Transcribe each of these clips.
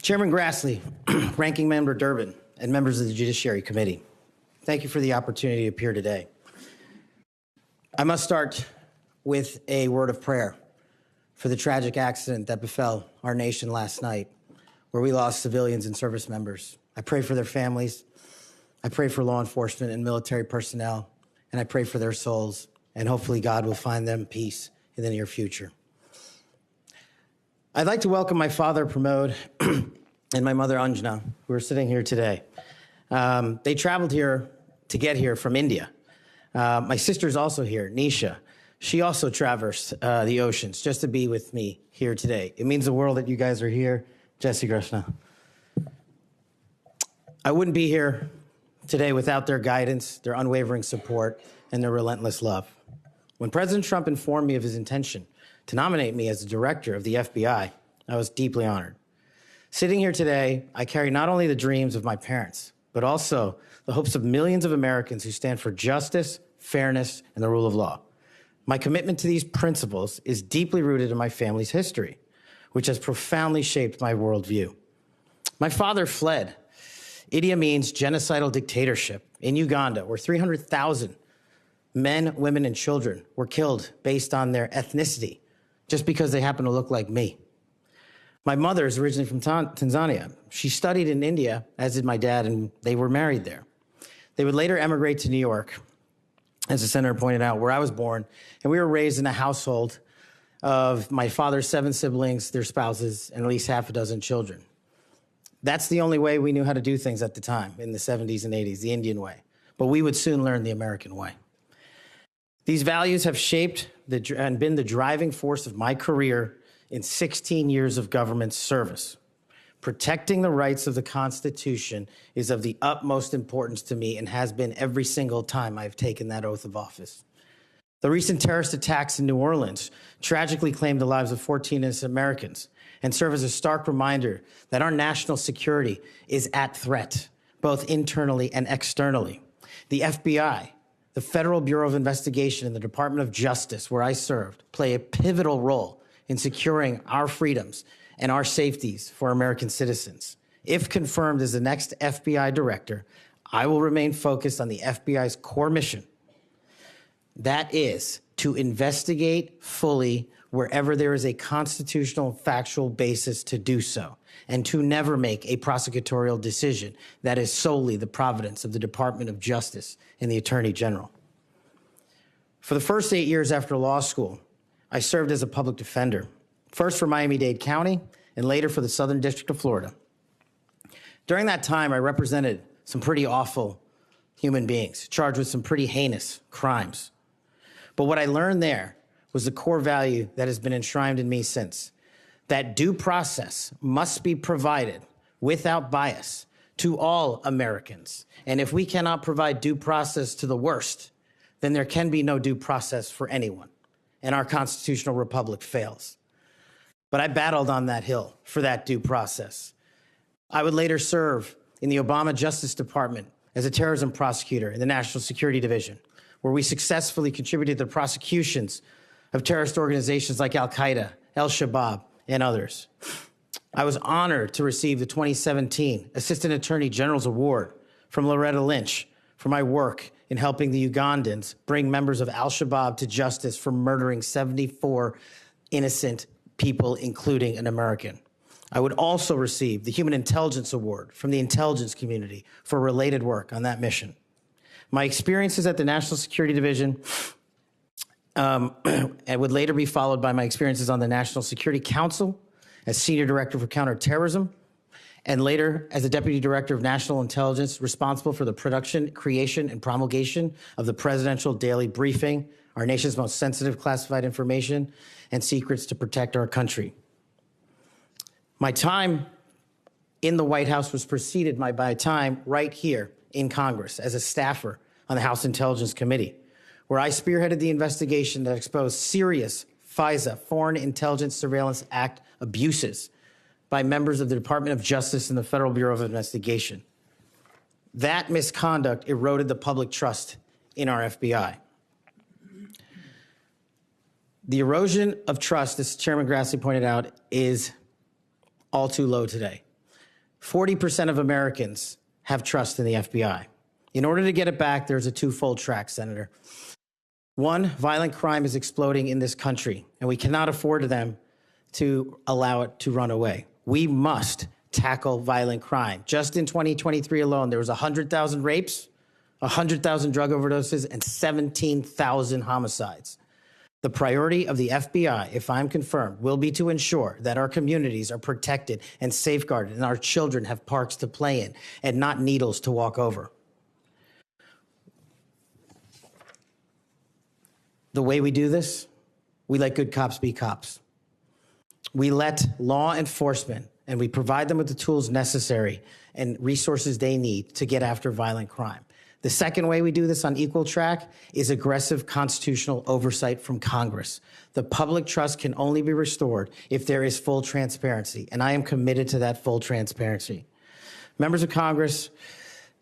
Chairman Grassley, Ranking Member Durbin, and members of the Judiciary Committee, thank you for the opportunity to appear today. I must start with a word of prayer for the tragic accident that befell our nation last night, where we lost civilians and service members. I pray for their families. I pray for law enforcement and military personnel, and I pray for their souls, and hopefully God will find them peace in the near future. I'd like to welcome my father, Pramod, and my mother, Anjana, who are sitting here today. They traveled here to get here from India. My sister's also here, Nisha. She also traversed the oceans just to be with me here today. It means the world that you guys are here. Shri Krishna. I wouldn't be here today without their guidance, their unwavering support, and their relentless love. When President Trump informed me of his intention to nominate me as the director of the FBI, I was deeply honored. Sitting here today, I carry not only the dreams of my parents, but also the hopes of millions of Americans who stand for justice, fairness, and the rule of law. My commitment to these principles is deeply rooted in my family's history, which has profoundly shaped my worldview. My father fled Idi Amin's genocidal dictatorship in Uganda, where 300,000 men, women, and children were killed based on their ethnicity, just because they happen to look like me. My mother is originally from Tanzania. She studied in India, as did my dad, and they were married there. They would later emigrate to New York, as the senator pointed out, where I was born, and we were raised in a household of my father's 7 siblings, their spouses, and at least half a dozen children. That's the only way we knew how to do things at the time, in the 70s and 80s, the Indian way. But we would soon learn the American way. These values have shaped and been the driving force of my career in 16 years of government service. Protecting the rights of the Constitution is of the utmost importance to me and has been every single time I've taken that oath of office. The recent terrorist attacks in New Orleans tragically claimed the lives of 14 innocent Americans and serve as a stark reminder that our national security is at threat, both internally and externally. The FBI, the Federal Bureau of Investigation, and the Department of Justice, where I served, play a pivotal role in securing our freedoms and our safeties for American citizens. If confirmed as the next FBI director, I will remain focused on the FBI's core mission. That is to investigate fully wherever there is a constitutional factual basis to do so, and to never make a prosecutorial decision that is solely the providence of the Department of Justice and the Attorney General. For the first 8 years after law school, I served as a public defender, first for Miami-Dade County and later for the Southern District of Florida. During that time, I represented some pretty awful human beings, charged with some pretty heinous crimes. But what I learned there was the core value that has been enshrined in me since, that due process must be provided without bias to all Americans. And if we cannot provide due process to the worst, then there can be no due process for anyone, and our constitutional republic fails. But I battled on that hill for that due process. I would later serve in the Obama Justice Department as a terrorism prosecutor in the National Security Division, where we successfully contributed to the prosecutions of terrorist organizations like Al-Qaeda, Al-Shabaab, and others. I was honored to receive the 2017 Assistant Attorney General's Award from Loretta Lynch for my work in helping the Ugandans bring members of Al-Shabaab to justice for murdering 74 innocent people, including an American. I would also receive the Human Intelligence Award from the intelligence community for related work on that mission. My experiences at the National Security Division and would later be followed by my experiences on the National Security Council as Senior Director for Counterterrorism, and later as the Deputy Director of National Intelligence, responsible for the production, creation, and promulgation of the Presidential Daily Briefing, our nation's most sensitive classified information and secrets to protect our country. My time in the White House was preceded by my time right here in Congress as a staffer on the House Intelligence Committee, where I spearheaded the investigation that exposed serious FISA, Foreign Intelligence Surveillance Act, abuses by members of the Department of Justice and the Federal Bureau of Investigation. That misconduct eroded the public trust in our FBI. The erosion of trust, as Chairman Grassley pointed out, is all too low today. 40% of Americans have trust in the FBI. In order to get it back, there's a twofold track, Senator. One, violent crime is exploding in this country, and we cannot afford them to allow it to run away. We must tackle violent crime. Just in 2023 alone, there was 100,000 rapes, 100,000 drug overdoses, and 17,000 homicides. The priority of the FBI, if I'm confirmed, will be to ensure that our communities are protected and safeguarded and our children have parks to play in and not needles to walk over. The way we do this, we let good cops be cops. We let law enforcement and we provide them with the tools necessary and resources they need to get after violent crime. The second way we do this on equal track is aggressive constitutional oversight from Congress. The public trust can only be restored if there is full transparency, and I am committed to that full transparency. Members of Congress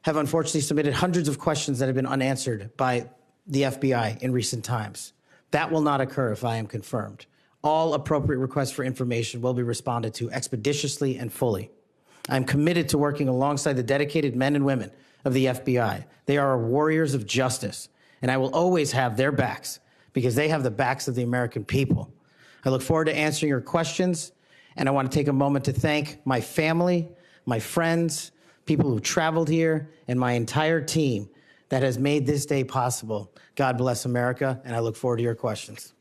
have unfortunately submitted hundreds of questions that have been unanswered by the FBI in recent times. That will not occur if I am confirmed. All appropriate requests for information will be responded to expeditiously and fully. I'm committed to working alongside the dedicated men and women of the FBI. They are warriors of justice, and I will always have their backs because they have the backs of the American people. I look forward to answering your questions, and I want to take a moment to thank my family, my friends, people who traveled here, and my entire team that has made this day possible. God bless America, and I look forward to your questions.